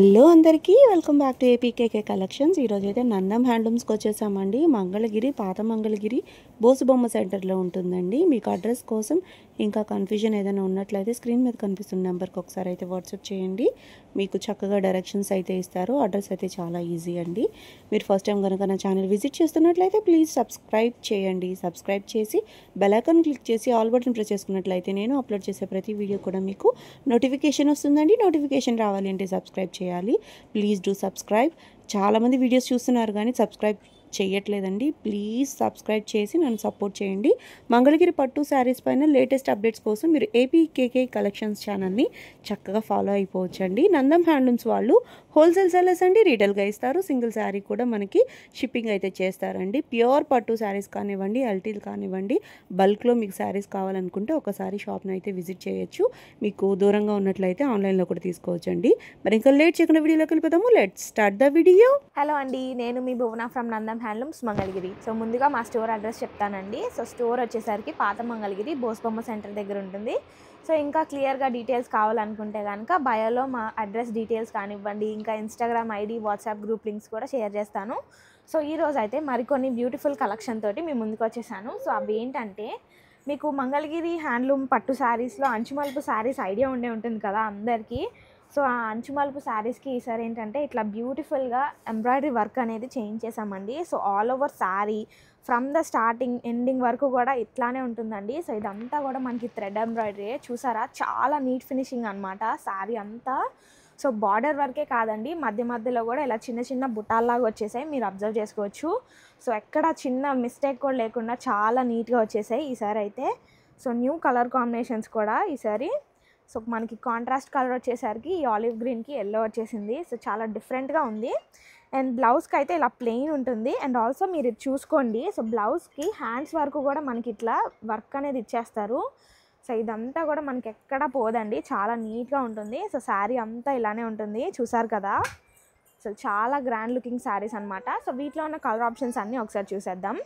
Hello అందరికీ welcome back to APKK collections. ఈరోజు అయితే నందం హ్యాండ్లూమ్స్కి వచ్చేసామండి. మంగళగిరి, పాత మంగళగిరి బోసుబొమ్మ సెంటర్లో ఉంటుందండి. మీకు అడ్రస్ కోసం ఇంకా కన్ఫ్యూజన్ ఏదైనా ఉన్నట్లయితే స్క్రీన్ మీద కనిపిస్తున్న నెంబర్కి ఒకసారి అయితే వాట్సాప్ చేయండి. మీకు చక్కగా డైరెక్షన్స్ అయితే ఇస్తారు. అడ్రస్ అయితే చాలా ఈజీ అండి. మీరు ఫస్ట్ టైం కనుక నా ఛానల్ విజిట్ చేస్తున్నట్లయితే ప్లీజ్ సబ్స్క్రైబ్ చేయండి. సబ్స్క్రైబ్ చేసి బెల్ ఐకాన్ క్లిక్ చేసి ఆల్ బటన్ ప్రెస్ చేసుకున్నట్లయితే నేను అప్లోడ్ చేసే ప్రతి వీడియో కూడా మీకు నోటిఫికేషన్ వస్తుందండి. నోటిఫికేషన్ రావాలి అంటే సబ్స్క్రైబ్ చేయాలి. Please do subscribe. చాలామంది వీడియోస్ చూస్తున్నారు కానీ సబ్స్క్రైబ్ చేయట్లేదండి. ప్లీజ్ సబ్స్క్రైబ్ చేసి నన్ను సపోర్ట్ చేయండి. మంగళగిరి పట్టు శారీస్ పైన లేటెస్ట్ అప్డేట్స్ కోసం మీరు ఏపీకేకే కలెక్షన్స్ ఛానల్ని చక్కగా ఫాలో అయిపోవచ్చండి. నందం హ్యాండ్లూమ్స్ వాళ్ళు హోల్సేల్ సెల్లర్స్ అండి. రీటైల్గా ఇస్తారు. సింగిల్ శారీ కూడా మనకి షిప్పింగ్ అయితే చేస్తారండి. ప్యూర్ పట్టు శారీస్ కానివ్వండి, ఎల్టీలు కానివ్వండి, బల్క్లో మీకు శారీస్ కావాలనుకుంటే ఒకసారి షాప్ని అయితే విజిట్ చేయొచ్చు. మీకు దూరంగా ఉన్నట్లయితే ఆన్లైన్లో కూడా తీసుకోవచ్చండి. మరి ఇంకా లేట్ చేయకుండా వీడియోలోకి వెళ్ళిపోతాము. Let's start the video. Hello అండి, నేను మీ Bhuvana from Nandam handlooms Mangalagiri. So ముందుగా మా స్టోర్ అడ్రస్ చెప్తానండి. సో స్టోర్ వచ్చేసరికి పాత మంగళగిరి బోసుబొమ్మ సెంటర్ దగ్గర ఉంటుంది. సో ఇంకా క్లియర్గా డీటెయిల్స్ కావాలనుకుంటే కనుక బయోలో మా అడ్రస్ డీటెయిల్స్ కానివ్వండి, ఇంకా Instagram ID, WhatsApp group links కూడా షేర్ చేస్తాను. సో ఈరోజు అయితే మరికొన్ని బ్యూటిఫుల్ కలెక్షన్ తోటి మీ ముందుకు వచ్చేసాను. సో అవి ఏంటంటే, మీకు మంగళగిరి హ్యాండ్లూమ్ పట్టు శారీస్లో అంచుమలుపు శారీస్ ఐడియా ఉండే ఉంటుంది కదా అందరికీ. సో ఆ అంచుమలుపు శారీస్కి ఈసారి ఏంటంటే ఇట్లా బ్యూటిఫుల్గా ఎంబ్రాయిడరీ వర్క్ అనేది చేయించేసామండి. So all over sari from the starting ending వరకు కూడా ఇట్లానే ఉంటుందండి. సో ఇదంతా కూడా మనకి థ్రెడ్ ఎంబ్రాయిడరీ చూసారా, చాలా నీట్ ఫినిషింగ్ అనమాట శారీ అంతా. సో బార్డర్ వర్కే కాదండి, మధ్య మధ్యలో కూడా ఇలా చిన్న చిన్న బుట్టాల్లాగా వచ్చేసాయి, మీరు అబ్జర్వ్ చేసుకోవచ్చు. సో ఎక్కడ చిన్న మిస్టేక్ కూడా లేకుండా చాలా నీట్గా వచ్చేసాయి ఈసారి అయితే. సో న్యూ కలర్ కాంబినేషన్స్ కూడా ఈసారి. సో మనకి కాంట్రాస్ట్ కలర్ వచ్చేసరికి ఈ ఆలివ్ గ్రీన్కి ఎల్లో వచ్చేసింది. సో చాలా డిఫరెంట్గా ఉంది. అండ్ బ్లౌజ్కి అయితే ఇలా ప్లెయిన్ ఉంటుంది. అండ్ ఆల్సో మీరు ఇది చూసుకోండి, సో బ్లౌజ్కి హ్యాండ్స్ వరకు కూడా మనకి ఇట్లా వర్క్ అనేది ఇచ్చేస్తారు. సో ఇదంతా కూడా మనకి ఎక్కడ పోదండి, చాలా నీట్గా ఉంటుంది. సో శారీ అంతా ఇలానే ఉంటుంది, చూసారు కదా. సో చాలా గ్రాండ్ లుకింగ్ శారీస్ అనమాట. సో వీటిలో ఉన్న కలర్ ఆప్షన్స్ అన్నీ ఒకసారి చూసేద్దాం.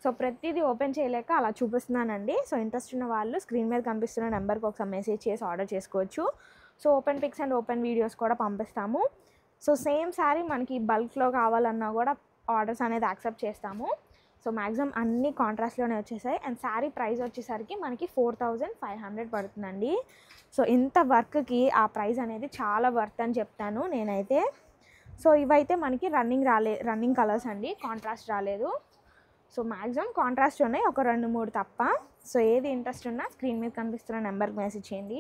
సో ప్రతిదీ ఓపెన్ చేయలేక అలా చూపిస్తున్నానండి. సో ఇంట్రెస్ట్ ఉన్న వాళ్ళు స్క్రీన్ మీద కనిపిస్తున్న నెంబర్కి ఒకసారి మెసేజ్ చేసి ఆర్డర్ చేసుకోవచ్చు. So open pics and open videos కూడా పంపిస్తాము. సో సేమ్ శారీ మనకి బల్క్లో కావాలన్నా కూడా ఆర్డర్స్ అనేది యాక్సెప్ట్ చేస్తాము. సో మ్యాక్సిమం అన్ని కాంట్రాస్ట్లోనే వచ్చేసాయి. అండ్ శారీ ప్రైస్ వచ్చేసరికి మనకి 4500 పడుతుందండి. సో ఇంత వర్క్కి ఆ ప్రైస్ అనేది చాలా వర్త్ అని చెప్తాను నేనైతే. సో ఇవైతే మనకి రన్నింగ్ కలర్స్ అండి, కాంట్రాస్ట్ రాలేదు. సో మ్యాక్సిమం కాంట్రాస్ట్ ఉన్నాయి, ఒక 2-3 తప్ప. సో ఏది ఇంట్రెస్ట్ ఉన్నా స్క్రీన్ మీద కనిపిస్తున్న నెంబర్కి మెసేజ్ చేయండి.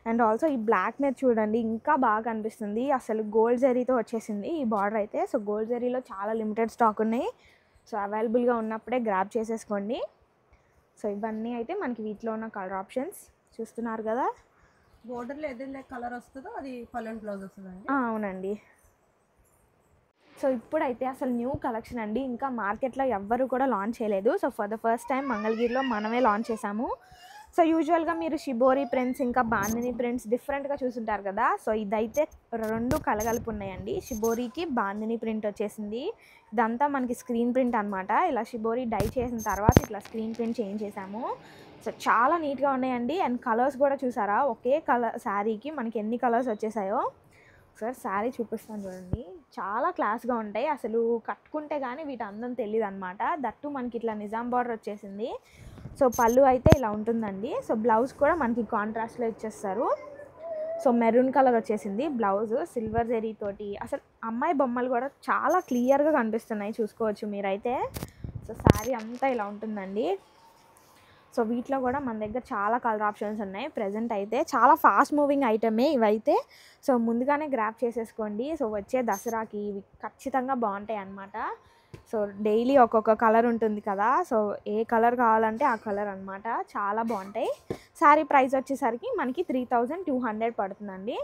అండ్ ఆల్సో ఈ బ్లాక్ మీద చూడండి, ఇంకా బాగా కనిపిస్తుంది. అసలు గోల్డ్ జరీతో వచ్చేసింది ఈ బార్డర్ అయితే. సో గోల్డ్ జరీలో చాలా లిమిటెడ్ స్టాక్ ఉన్నాయి. సో అవైలబుల్గా ఉన్నప్పుడే గ్రాబ్ చేసేసుకోండి. సో ఇవన్నీ అయితే మనకి వీటిలో ఉన్న కలర్ ఆప్షన్స్ చూస్తున్నారు కదా. బోర్డర్లో ఏదైతే కలర్ వస్తుందో అది పళ్ళు బ్లౌజ్ వస్తుందండి. అవునండి. సో ఇప్పుడైతే అసలు న్యూ కలెక్షన్ అండి, ఇంకా మార్కెట్లో ఎవ్వరు కూడా లాంచ్ చేయలేదు. So for the first time మంగళగిరిలో మనమే లాంచ్ చేసాము. సో యూజువల్గా మీరు షిబోరి ప్రింట్స్ ఇంకా బాందిని ప్రింట్స్ డిఫరెంట్గా చూసుంటారు కదా. సో ఇదైతే రెండు కలగలుపు ఉన్నాయండి. షిబోరికి బాందిని ప్రింట్ వచ్చేసింది. ఇదంతా మనకి స్క్రీన్ ప్రింట్ అనమాట. ఇలా షిబోరి డై చేసిన తర్వాత ఇట్లా స్క్రీన్ ప్రింట్ చేంజ్ చేసాము. సో చాలా నీట్గా ఉన్నాయండి. అండ్ కలర్స్ కూడా చూసారా, ఒకే కలర్ శారీకి మనకి ఎన్ని కలర్స్ వచ్చేసాయో. సార్ శారీ చూపిస్తాను చూడండి, చాలా క్లాస్గా ఉంటాయి. అసలు కట్టుకుంటే కానీ వీటి అందం తెలియదు అనమాట. దట్టు మనకి ఇట్లా నిజాం బార్డర్ వచ్చేసింది. సో పళ్ళు అయితే ఇలా ఉంటుందండి. సో బ్లౌజ్ కూడా మనకి కాంట్రాస్ట్లో ఇచ్చేస్తారు. సో మెరూన్ కలర్ వచ్చేసింది బ్లౌజ్, సిల్వర్ జరీ తోటి. అసలు అమ్మాయి బొమ్మలు కూడా చాలా క్లియర్గా కనిపిస్తున్నాయి, చూసుకోవచ్చు మీరైతే. సో శారీ అంతా ఇలా ఉంటుందండి. సో వీటిలో కూడా మన దగ్గర చాలా కలర్ ఆప్షన్స్ ఉన్నాయి. ప్రజెంట్ అయితే చాలా ఫాస్ట్ మూవింగ్ ఐటమే ఇవైతే. సో ముందుగానే గ్రాప్ చేసేసుకోండి. సో వచ్చే దసరాకి ఇవి ఖచ్చితంగా బాగుంటాయి అన్నమాట. సో డైలీ ఒక్కొక్క కలర్ ఉంటుంది కదా. సో ఏ కలర్ కావాలంటే ఆ కలర్ అనమాట, చాలా బాగుంటాయి. శారీ ప్రైస్ వచ్చేసరికి మనకి 3200 పడుతుందండి.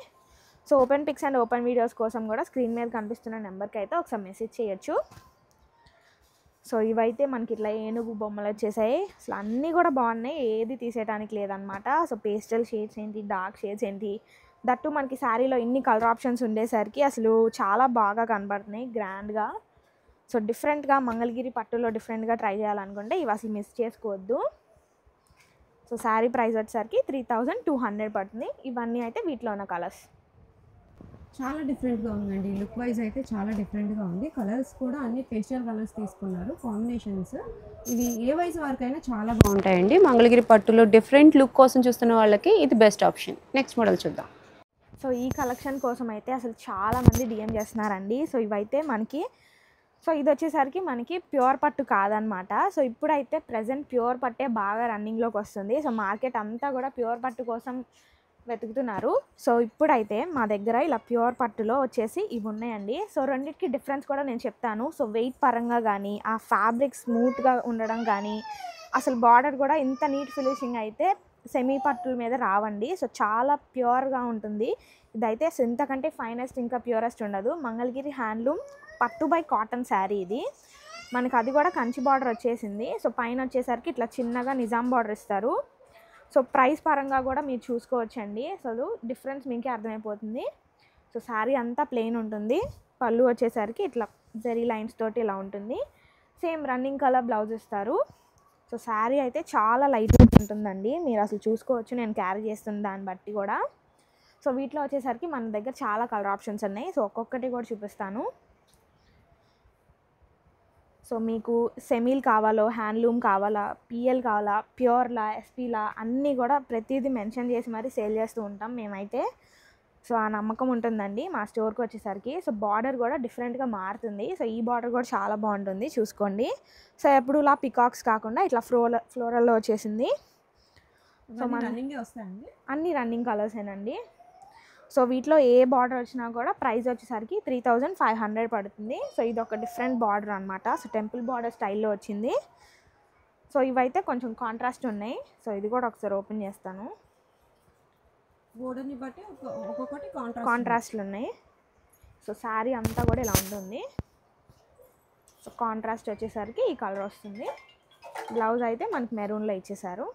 So open pics and open videos కోసం కూడా స్క్రీన్ మీద కనిపిస్తున్న నెంబర్కి అయితే ఒకసారి మెసేజ్ చేయొచ్చు. సో ఇవైతే మనకి ఇట్లా ఏనుగు బొమ్మలు వచ్చేసాయి. అసలు అన్నీ కూడా బాగున్నాయి, ఏది తీసేయడానికి లేదనమాట. సో పేస్టల్ షేడ్స్ ఏంటి, డార్క్ షేడ్స్ ఏంటి, దట్టు మనకి శారీలో ఇన్ని కలర్ ఆప్షన్స్ ఉండేసరికి అసలు చాలా బాగా కనబడుతున్నాయి గ్రాండ్గా. సో డిఫరెంట్గా మంగళగిరి పట్టులో డిఫరెంట్గా ట్రై చేయాలనుకుంటే ఇవి అసలు మిస్ చేసుకోవద్దు. సో శారీ ప్రైస్ వచ్చేసరికి 3200 పడుతుంది. ఇవన్నీ అయితే వీటిలో ఉన్న కలర్స్. చాలా డిఫరెంట్గా ఉందండి. లుక్ వైజ్ అయితే చాలా డిఫరెంట్గా ఉంది. కలర్స్ కూడా అన్ని పేస్టల్ కలర్స్ తీసుకున్నారు కాంబినేషన్స్. ఇవి ఏ వయసు వరకైనా చాలా బాగుంటాయండి. మంగళగిరి పట్టులో డిఫరెంట్ లుక్ కోసం చూస్తున్న వాళ్ళకి ఇది బెస్ట్ ఆప్షన్. నెక్స్ట్ మోడల్ చూద్దాం. సో ఈ కలెక్షన్ కోసం అయితే అసలు చాలామంది డిఎం చేస్తున్నారండి. సో ఇవైతే మనకి ఇది వచ్చేసరికి మనకి ప్యూర్ పట్టు కాదనమాట. సో ఇప్పుడైతే ప్రజెంట్ ప్యూర్ పట్టే బాగా రన్నింగ్లోకి వస్తుంది. సో మార్కెట్ అంతా కూడా ప్యూర్ పట్టు కోసం వెతుకుతున్నారు. సో ఇప్పుడైతే మా దగ్గర ఇలా ప్యూర్ పట్టులో వచ్చేసి ఇవి ఉన్నాయండి. సో రెండింటికి డిఫరెన్స్ కూడా నేను చెప్తాను. సో వెయిట్ పరంగా కానీ, ఆ ఫ్యాబ్రిక్ స్మూత్గా ఉండడం కానీ, అసలు బార్డర్ కూడా ఇంత నీట్ ఫినిషింగ్ అయితే సెమీ పట్టుల మీద రావండి. సో చాలా ప్యూర్గా ఉంటుంది. ఇదైతే ఇంతకంటే ఫైనెస్ట్ ఇంకా ప్యూరెస్ట్ ఉండదు. మంగళగిరి హ్యాండ్లూమ్ పట్టు బై కాటన్ శారీ ఇది. మనకు అది కూడా కంచి బార్డర్ వచ్చేసింది. సో పైన వచ్చేసరికి ఇట్లా చిన్నగా నిజాం బార్డర్ ఇస్తారు. సో ప్రైస్ పరంగా కూడా మీరు చూసుకోవచ్చండి. అసలు డిఫరెన్స్ మీకే అర్థమైపోతుంది. సో శారీ అంతా ప్లెయిన్ ఉంటుంది. పళ్ళు వచ్చేసరికి ఇట్లా జరీ లైన్స్ తోటి ఇలా ఉంటుంది. సేమ్ రన్నింగ్ కలర్ బ్లౌజ్ ఇస్తారు. సో శారీ అయితే చాలా లైట్ వెయిట్ ఉంటుందండి. మీరు అసలు చూసుకోవచ్చు నేను క్యారీ చేస్తున్న దాన్ని బట్టి కూడా. సో వీటిలో వచ్చేసరికి మన దగ్గర చాలా కలర్ ఆప్షన్స్ ఉన్నాయి. సో ఒక్కొక్కటి కూడా చూపిస్తాను. సో మీకు సెమీల్ కావాలో, హ్యాండ్లూమ్ కావాలా, పిఎల్ కావాలా, ప్యూర్లా, ఎస్పీలా అన్నీ కూడా ప్రతిదీ మెన్షన్ చేసి మరీ సేల్ చేస్తూ ఉంటాం మేమైతే. సో ఆ నమ్మకం ఉంటుందండి మా స్టోర్కి వచ్చేసరికి. సో బార్డర్ కూడా డిఫరెంట్గా మారుతుంది. సో ఈ బార్డర్ కూడా చాలా బాగుంటుంది చూసుకోండి. సో ఎప్పుడు ఇలా పికాక్స్ కాకుండా ఇట్లా ఫ్లోరల్లో వచ్చేసింది. సో మన రన్నింగే వస్తాయండి. అన్ని రన్నింగ్ కలర్సేనండి. సో వీటిలో ఏ బార్డర్ వచ్చినా కూడా ప్రైస్ వచ్చేసరికి 3500 పడుతుంది. సో ఇది ఒక డిఫరెంట్ బార్డర్ అనమాట. సో టెంపుల్ బార్డర్ స్టైల్లో వచ్చింది. సో ఇవైతే కొంచెం కాంట్రాస్ట్ ఉన్నాయి. సో ఇది కూడా ఒకసారి ఓపెన్ చేస్తాను. బోర్డర్ని బట్టి ఒక్కొక్కటి కాంట్రాస్ట్లు ఉన్నాయి. సో శారీ అంతా కూడా ఇలా ఉంటుంది. సో కాంట్రాస్ట్ వచ్చేసరికి ఈ కలర్ వస్తుంది. బ్లౌజ్ అయితే మనకి మెరూన్లో ఇచ్చేసారు.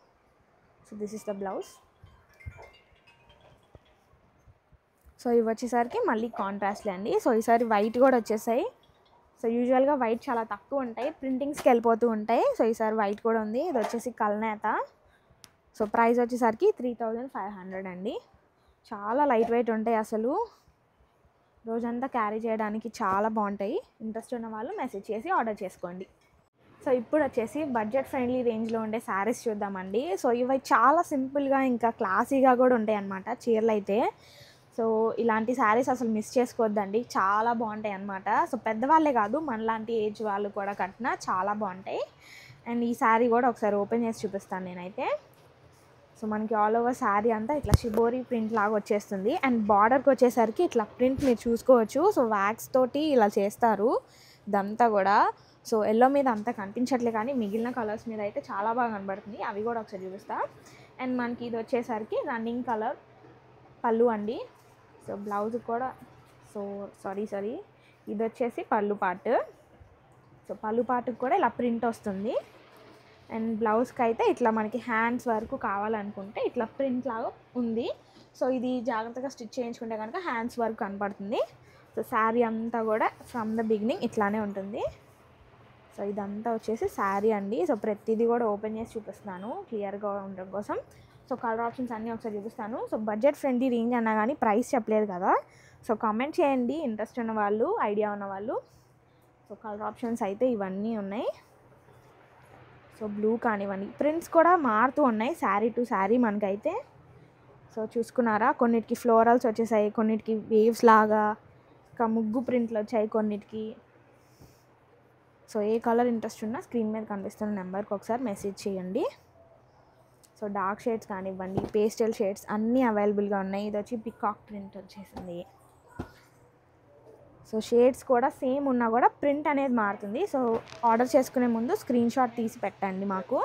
So this is the blouse. So ఇవి వచ్చేసరికి మళ్ళీ కాంట్రాస్ట్లే అండి. సో ఈసారి వైట్ కూడా వచ్చేసాయి. సో యూజువల్గా వైట్ చాలా తక్కువ ఉంటాయి, ప్రింటింగ్స్కి వెళ్ళిపోతూ ఉంటాయి. సో ఈసారి వైట్ కూడా ఉంది. ఇది వచ్చేసి కల్నేత. సో ప్రైస్ వచ్చేసరికి 3500 అండి. చాలా లైట్ వెయిట్ ఉంటాయి. అసలు రోజంతా క్యారీ చేయడానికి చాలా బాగుంటాయి. ఇంట్రెస్ట్ ఉన్న వాళ్ళు మెసేజ్ చేసి ఆర్డర్ చేసుకోండి. సో ఇప్పుడు వచ్చేసి బడ్జెట్ ఫ్రెండ్లీ రేంజ్లో ఉండే శారీస్ చూద్దామండి. సో ఇవి చాలా సింపుల్గా ఇంకా క్లాసీగా కూడా ఉంటాయి అన్నమాట చీరలు అయితే. సో ఇలాంటి శారీస్ అసలు మిస్ చేసుకోవద్దండి, చాలా బాగుంటాయి అన్నమాట. సో పెద్దవాళ్ళే కాదు, మనలాంటి ఏజ్ వాళ్ళు కూడా కట్టినా చాలా బాగుంటాయి. అండ్ ఈ శారీ కూడా ఒకసారి ఓపెన్ చేసి చూపిస్తాను నేనైతే. సో మనకి ఆల్ ఓవర్ శారీ అంతా ఇట్లా షిబోరీ ప్రింట్ లాగా వచ్చేస్తుంది. అండ్ బార్డర్కి వచ్చేసరికి ఇట్లా ప్రింట్ మీరు చూసుకోవచ్చు. సో వ్యాక్స్ తోటి ఇలా చేస్తారు ఇదంతా కూడా. సో ఎల్లో మీద అంతా కనిపించట్లే కానీ మిగిలిన కలర్స్ మీద అయితే చాలా బాగా కనబడుతుంది. అవి కూడా ఒకసారి చూపిస్తా. అండ్ మనకి ఇది వచ్చేసరికి రన్నింగ్ కలర్ పళ్ళు అండి. సో బ్లౌజ్ కూడా సారీ ఇది వచ్చేసి పళ్ళు పార్ట్. సో పళ్ళు పార్ట్కి కూడా ఇలా ప్రింట్ వస్తుంది. అండ్ బ్లౌజ్కి అయితే ఇట్లా మనకి హ్యాండ్స్ వరకు కావాలనుకుంటే ఇట్లా ప్రింట్ లాగా ఉంది. సో ఇది జాగ్రత్తగా స్టిచ్ చేయించుకుంటే కనుక హ్యాండ్స్ వరకు కనపడుతుంది. సో శారీ అంతా కూడా ఫ్రమ్ ద బిగినింగ్ ఇట్లానే ఉంటుంది. సో ఇదంతా వచ్చేసి శారీ అండి. సో ప్రతిదీ కూడా ఓపెన్ చేసి చూపిస్తున్నాను క్లియర్గా ఉండడం కోసం. సో కలర్ ఆప్షన్స్ అన్నీ ఒకసారి చూపిస్తాను. సో బడ్జెట్ ఫ్రెండ్లీ రేంజ్ అన్నా కానీ ప్రైస్ చెప్పలేదు కదా. సో కామెంట్ చేయండి ఇంట్రెస్ట్ ఉన్న వాళ్ళు, ఐడియా ఉన్న వాళ్ళు. సో కలర్ ఆప్షన్స్ అయితే ఇవన్నీ ఉన్నాయి. సో బ్లూ కానివ్వండి, ప్రింట్స్ కూడా మారుతూ ఉన్నాయి శారీ టు శారీ మనకైతే. సో చూసుకున్నారా, కొన్నిటికి ఫ్లోరల్స్ వచ్చేసాయి, కొన్నిటికి వేవ్స్ లాగా ఇంకా ముగ్గు ప్రింట్లు వచ్చాయి కొన్నిటికి. సో ఏ కలర్ ఇంట్రెస్ట్ ఉన్నా స్క్రీన్ మీద కనిపిస్తున్న నెంబర్కి ఒకసారి మెసేజ్ చేయండి. సో డార్క్ షేడ్స్ కానివ్వండి, పేస్టల్ షేడ్స్ అన్నీ అవైలబుల్గా ఉన్నాయి. ఇది వచ్చి పికాక్ ప్రింట్ వచ్చేసింది. సో షేడ్స్ కూడా సేమ్ ఉన్నా కూడా ప్రింట్ అనేది మారుతుంది. సో ఆర్డర్ చేసుకునే ముందు స్క్రీన్ షాట్ తీసి పెట్టండి మాకు.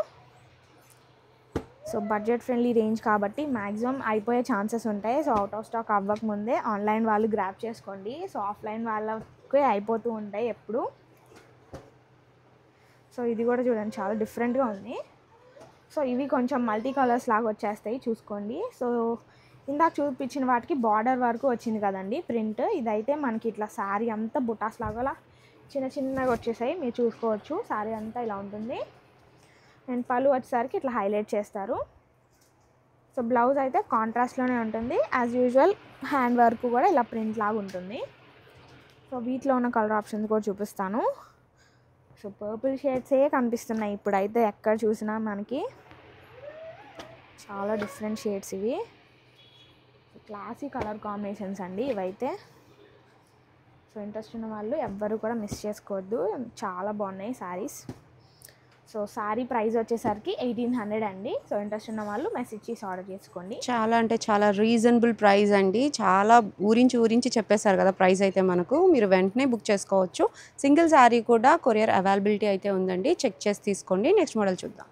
సో బడ్జెట్ ఫ్రెండ్లీ రేంజ్ కాబట్టి మ్యాక్సిమం అయిపోయే ఛాన్సెస్ ఉంటాయి. సో అవుట్ ఆఫ్ స్టాక్ అవ్వకముందే ఆన్లైన్ వాళ్ళు గ్రాప్ చేసుకోండి. సో ఆఫ్లైన్ వాళ్ళకే అయిపోతూ ఉంటాయి ఎప్పుడు. సో ఇది కూడా చూడండి చాలా డిఫరెంట్గా ఉంది. సో ఇవి కొంచెం మల్టీ కలర్స్ లాగా వచ్చేస్తాయి చూసుకోండి. సో ఇందాక చూపించిన వాటికి బార్డర్ వరకు వచ్చింది కదండి ప్రింట్. ఇదైతే మనకి ఇట్లా శారీ అంతా బుటాస్ లాగా చిన్న చిన్నగా వచ్చేసాయి, మీరు చూసుకోవచ్చు. శారీ అంతా ఇలా ఉంటుంది. అండ్ పళ్ళు వచ్చేసరికి ఇట్లా హైలైట్ చేస్తారు. సో బ్లౌజ్ అయితే కాంట్రాస్ట్లోనే ఉంటుంది. యాజ్ యూజువల్ హ్యాండ్ వర్క్ కూడా ఇలా ప్రింట్ లాగా ఉంటుంది. సో వీటిలో ఉన్న కలర్ ఆప్షన్స్ కూడా చూపిస్తాను. సో పర్పుల్ షేడ్సే కనిపిస్తున్నాయి ఇప్పుడైతే ఎక్కడ చూసినా మనకి. చాలా డిఫరెంట్ షేడ్స్ ఇవి. క్లాసీ కలర్ కాంబినేషన్స్ అండి ఇవైతే. సో ఇంట్రెస్ట్ ఉన్న వాళ్ళు ఎవ్వరు కూడా మిస్ చేసుకోవద్దు, చాలా బాగున్నాయి శారీస్. సో శారీ ప్రైస్ వచ్చేసరికి 1800 అండి. సో ఇంట్రెస్ట్ ఉన్న వాళ్ళు మెసేజ్ చేసి ఆర్డర్ చేసుకోండి. చాలా అంటే చాలా రీజనబుల్ ప్రైస్ అండి. చాలా ఊరించి చెప్పేశారు కదా ప్రైస్ అయితే మనకు. మీరు వెంటనే బుక్ చేసుకోవచ్చు. సింగిల్ శారీ కూడా కొరియర్ అవైలబిలిటీ అయితే ఉందండి. చెక్ చేసి తీసుకోండి. నెక్స్ట్ మోడల్ చూద్దాం.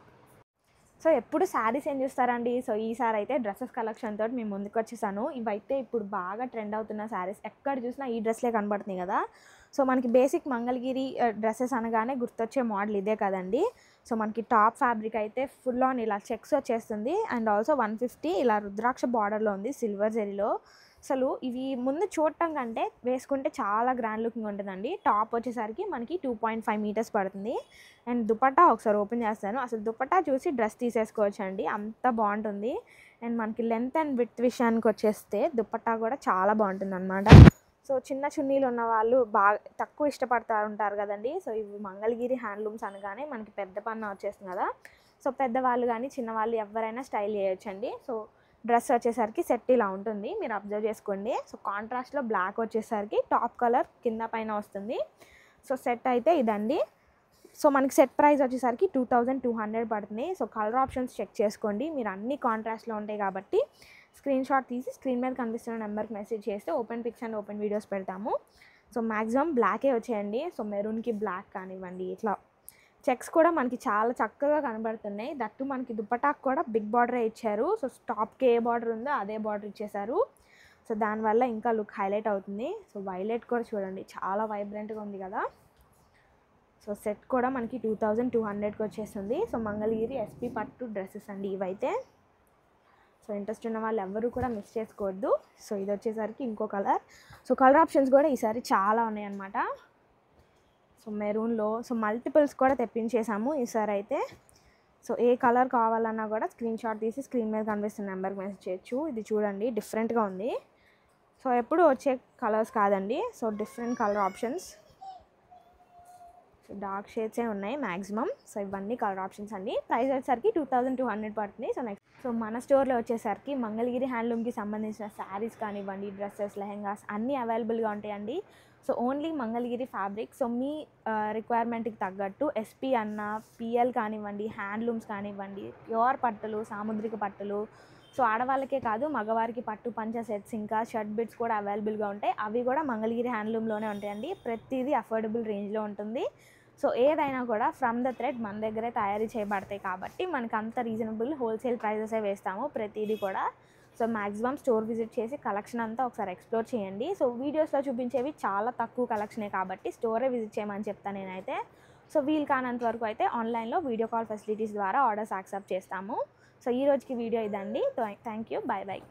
సో ఎప్పుడు శారీస్ ఏం చూస్తారండి. సో ఈసారి అయితే డ్రెస్సెస్ కలెక్షన్ తోటి మేము ముందుకు వచ్చేసాను. ఇవైతే ఇప్పుడు బాగా ట్రెండ్ అవుతున్న శారీస్. ఎక్కడ చూసినా ఈ డ్రెస్లే కనబడుతున్నాయి కదా. సో మనకి బేసిక్ మంగళగిరి డ్రెస్సెస్ అనగానే గుర్తొచ్చే మోడల్ ఇదే కదండి. సో మనకి టాప్ ఫ్యాబ్రిక్ అయితే ఫుల్ ఆన్ ఇలా చెక్స్ వచ్చేస్తుంది. అండ్ ఆల్సో 150 ఇలా రుద్రాక్ష బార్డర్లో ఉంది సిల్వర్ జరీలో. అసలు ఇవి ముందు చూడటం కంటే వేసుకుంటే చాలా గ్రాండ్ లుకింగ్ ఉంటుందండి. టాప్ వచ్చేసరికి మనకి 2.5 మీటర్స్ పడుతుంది. అండ్ దుపట్టా ఒకసారి ఓపెన్ చేస్తాను. అసలు దుపట్టా చూసి డ్రెస్ తీసేసుకోవచ్చు అండి, అంత బాగుంటుంది. అండ్ మనకి లెంత్ అండ్ విడ్త్ విషయానికి వచ్చేస్తే దుపట్టా కూడా చాలా బాగుంటుంది అనమాట. సో చిన్న చున్నీలు ఉన్న వాళ్ళు బాగా తక్కువ ఇష్టపడతారు కదండి. సో ఇవి మంగళగిరి హ్యాండ్లూమ్స్ అనగానే మనకి పెద్ద పన్న వచ్చేస్తుంది కదా. సో పెద్దవాళ్ళు కానీ చిన్నవాళ్ళు ఎవరైనా స్టైల్ చేయొచ్చండి. సో డ్రెస్ వచ్చేసరికి సెట్ ఇలా ఉంటుంది, మీరు అబ్జర్వ్ చేసుకోండి. సో కాంట్రాస్ట్లో బ్లాక్ వచ్చేసరికి టాప్ కలర్ కింద పైన వస్తుంది. సో సెట్ అయితే ఇదండి. సో మనకి సెట్ ప్రైస్ వచ్చేసరికి 2200 పడుతుంది. సో కలర్ ఆప్షన్స్ చెక్ చేసుకోండి. మీరు అన్ని కాంట్రాస్ట్లో ఉంటాయి కాబట్టి స్క్రీన్ షాట్ తీసి స్క్రీన్ మీద కనిపిస్తున్న నెంబర్కి మెసేజ్ చేస్తే open pics and open videos పెడతాము. సో మ్యాక్సిమం బ్లాకే వచ్చేయండి. సో మెరూన్కి బ్లాక్ కానివ్వండి, ఇట్లా చెక్స్ కూడా మనకి చాలా చక్కగా కనబడుతున్నాయి. దట్టు మనకి దుపటాకు కూడా బిగ్ బార్డరే ఇచ్చారు. సో టాప్కి ఏ బార్డర్ ఉందో అదే బార్డర్ ఇచ్చేసారు. సో దానివల్ల ఇంకా లుక్ హైలైట్ అవుతుంది. సో వైలెట్ కూడా చూడండి చాలా వైబ్రెంట్గా ఉంది కదా. సో సెట్ కూడా మనకి 2200కి వచ్చేస్తుంది. సో మంగళగిరి ఎస్పీ పట్టు డ్రెస్సెస్ అండి ఇవైతే. సో ఇంట్రెస్ట్ ఉన్న వాళ్ళు ఎవరు కూడా మిస్ చేసుకోవద్దు. సో ఇది వచ్చేసరికి ఇంకో కలర్. సో కలర్ ఆప్షన్స్ కూడా ఈసారి చాలా ఉన్నాయి అన్నమాట. సో మెరూన్లో సో మల్టిపుల్స్ కూడా తెప్పించేసాము ఈసారి అయితే. సో ఏ కలర్ కావాలన్నా కూడా స్క్రీన్ షాట్ తీసి స్క్రీన్ మీద కనిపిస్తున్న నెంబర్కి మెసేజ్ చేయొచ్చు. ఇది చూడండి డిఫరెంట్గా ఉంది. సో ఎప్పుడు వచ్చే కలర్స్ కాదండి. So different colour options. So dark షేడ్సే ఉన్నాయి మ్యాక్సిమం. సో ఇవన్నీ కలర్ ఆప్షన్స్ అండి. ప్రైస్ వచ్చేసరికి 2200 పడుతుంది. సో నెక్స్ట్ సో మన స్టోర్లో వచ్చేసరికి మంగళగిరి హ్యాండ్లూమ్కి సంబంధించిన శారీస్ కానివ్వండి, డ్రెస్సెస్, లెహెంగాస్ అన్నీ అవైలబుల్గా ఉంటాయండి. So only Mangalagiri fabric. So మీ రిక్వైర్మెంట్కి తగ్గట్టు ఎస్పీ అన్న, పిఎల్ కానివ్వండి, హ్యాండ్లూమ్స్ కానివ్వండి, ప్యూర్ పట్టులు, సాముద్రిక పట్టులు, సో ఆడవాళ్ళకే కాదు మగవారికి పట్టు పంచ సెట్స్ ఇంకా షర్ట్ బిట్స్ కూడా అవైలబుల్గా ఉంటాయి. అవి కూడా మంగళగిరి హ్యాండ్లూమ్లోనే ఉంటాయండి. ప్రతిదీ అఫోర్డబుల్ రేంజ్లో ఉంటుంది. సో ఏదైనా కూడా ఫ్రమ్ ద థ్రెడ్ మన దగ్గరే తయారీ చేయబడతాయి కాబట్టి మనకు అంత రీజనబుల్ హోల్సేల్ ప్రైజెసే వేస్తాము ప్రతిదీ కూడా. సో మ్యాక్సిమం స్టోర్ విజిట్ చేసి కలెక్షన్ అంతా ఒకసారి ఎక్స్ప్లోర్ చేయండి. సో వీడియోస్లో చూపించేవి చాలా తక్కువ కలెక్షనే కాబట్టి స్టోరే విజిట్ చేయమని చెప్తాను నేనైతే. సో వీలు కానంత వరకు అయితే ఆన్లైన్లో వీడియో కాల్ ఫెసిలిటీస్ ద్వారా ఆర్డర్స్ యాక్సెప్ట్ చేస్తాము. సో ఈ రోజుకి వీడియో ఇదండి. Thank you. By by.